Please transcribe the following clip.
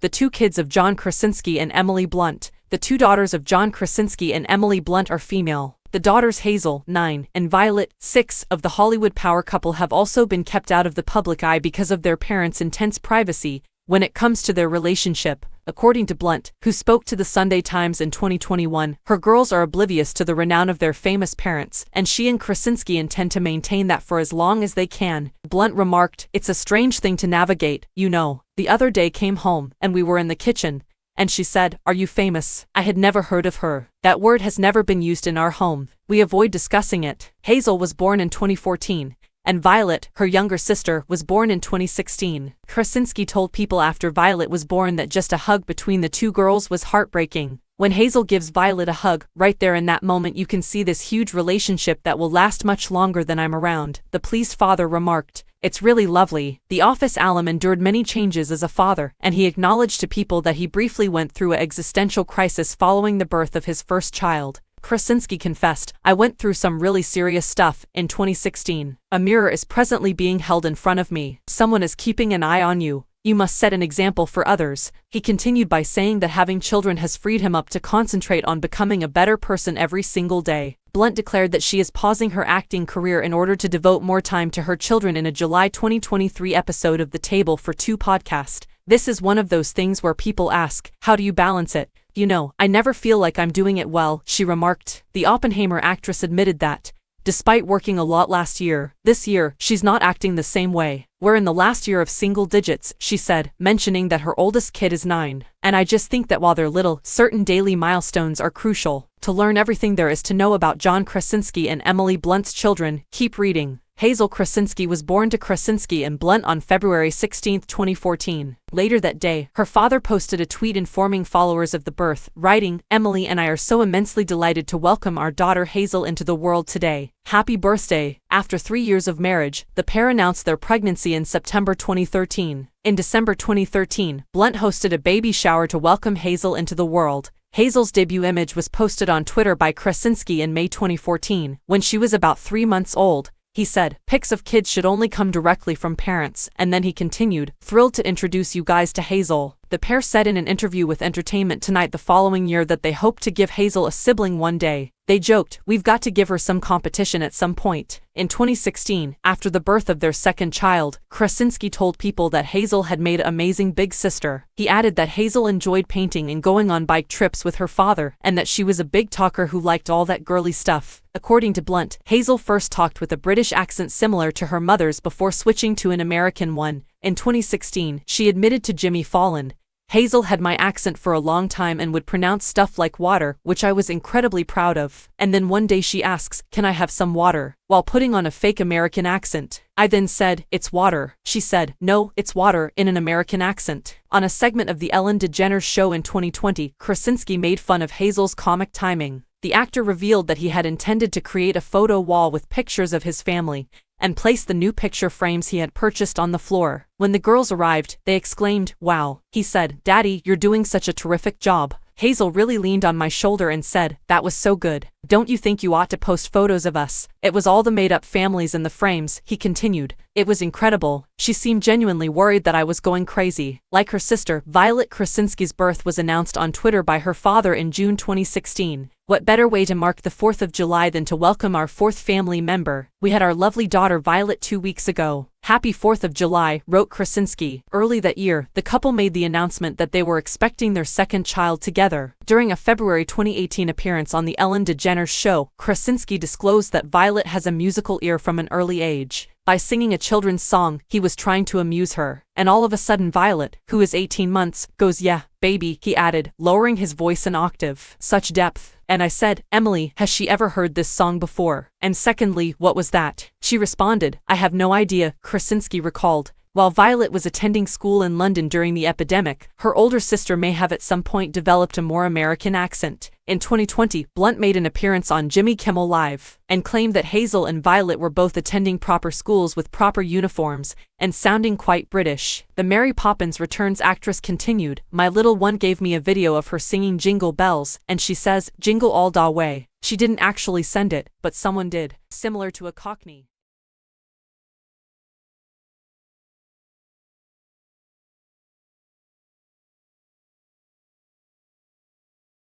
the two kids of John Krasinski and Emily Blunt. The two daughters of John Krasinski and Emily Blunt are female. The daughters Hazel, 9, and Violet, 6, of the Hollywood power couple have also been kept out of the public eye because of their parents' intense privacy when it comes to their relationship. According to Blunt, who spoke to the Sunday Times in 2021, her girls are oblivious to the renown of their famous parents, and she and Krasinski intend to maintain that for as long as they can. Blunt remarked, "It's a strange thing to navigate, you know. The other day came home, and we were in the kitchen, and she said, 'Are you famous?' I had never heard of her. That word has never been used in our home. We avoid discussing it." Hazel was born in 2014. And Violet, her younger sister, was born in 2016. Krasinski told People after Violet was born that just a hug between the two girls was heartbreaking. When Hazel gives Violet a hug, right there in that moment you can see this huge relationship that will last much longer than I'm around, the pleased father remarked. "It's really lovely." The Office alum endured many changes as a father, and he acknowledged to People that he briefly went through an existential crisis following the birth of his first child. Krasinski confessed, "I went through some really serious stuff." In 2016, "A mirror is presently being held in front of me. Someone is keeping an eye on you. You must set an example for others." He continued by saying that having children has freed him up to concentrate on becoming a better person every single day. Blunt declared that she is pausing her acting career in order to devote more time to her children in a July 2023 episode of the Table for Two podcast. "This is one of those things where people ask, how do you balance it? You know, I never feel like I'm doing it well," she remarked. The Oppenheimer actress admitted that, despite working a lot last year, this year, she's not acting the same way. "We're in the last year of single digits," she said, mentioning that her oldest kid is 9. "And I just think that while they're little, certain daily milestones are crucial." To learn everything there is to know about John Krasinski and Emily Blunt's children, keep reading. Hazel Krasinski was born to Krasinski and Blunt on February 16, 2014. Later that day, her father posted a tweet informing followers of the birth, writing, "Emily and I are so immensely delighted to welcome our daughter Hazel into the world today. Happy birthday." After 3 years of marriage, the pair announced their pregnancy in September 2013. In December 2013, Blunt hosted a baby shower to welcome Hazel into the world. Hazel's debut image was posted on Twitter by Krasinski in May 2014, when she was about 3 months old. He said, "Pics of kids should only come directly from parents," and then he continued, "Thrilled to introduce you guys to Hazel." The pair said in an interview with Entertainment Tonight the following year that they hope to give Hazel a sibling one day. They joked, "We've got to give her some competition at some point." In 2016, after the birth of their second child, Krasinski told People that Hazel had made an amazing big sister. He added that Hazel enjoyed painting and going on bike trips with her father, and that she was a big talker who liked all that girly stuff. According to Blunt, Hazel first talked with a British accent similar to her mother's before switching to an American one. In 2016, she admitted to Jimmy Fallon, "Hazel had my accent for a long time and would pronounce stuff like water, which I was incredibly proud of. And then one day she asks, 'Can I have some water?' while putting on a fake American accent. I then said, 'It's water.' She said, 'No, it's water,' in an American accent." On a segment of the Ellen DeGeneres show in 2020, Krasinski made fun of Hazel's comic timing. The actor revealed that he had intended to create a photo wall with pictures of his family, and place the new picture frames he had purchased on the floor. When the girls arrived, they exclaimed, "Wow." He said, "Daddy, you're doing such a terrific job." Hazel really leaned on my shoulder and said, "That was so good. Don't you think you ought to post photos of us?" It was all the made-up families in the frames, he continued. "It was incredible. She seemed genuinely worried that I was going crazy." Like her sister, Violet Krasinski's birth was announced on Twitter by her father in June 2016. "What better way to mark the 4th of July than to welcome our 4th family member? We had our lovely daughter Violet 2 weeks ago. Happy 4th of July," wrote Krasinski. Early that year, the couple made the announcement that they were expecting their second child together. During a February 2018 appearance on the Ellen DeGeneres show, Krasinski disclosed that Violet has a musical ear from an early age. By singing a children's song, he was trying to amuse her. And all of a sudden Violet, who is 18 months, goes, "Yeah, baby," he added, lowering his voice an octave. Such depth. And I said, "Emily, has she ever heard this song before? And secondly, what was that?" She responded, "I have no idea," Krasinski recalled. While Violet was attending school in London during the epidemic, her older sister may have at some point developed a more American accent. In 2020, Blunt made an appearance on Jimmy Kimmel Live, and claimed that Hazel and Violet were both attending proper schools with proper uniforms, and sounding quite British. The Mary Poppins Returns actress continued, "My little one gave me a video of her singing Jingle Bells, and she says, 'Jingle all da way.' She didn't actually send it, but someone did, similar to a Cockney."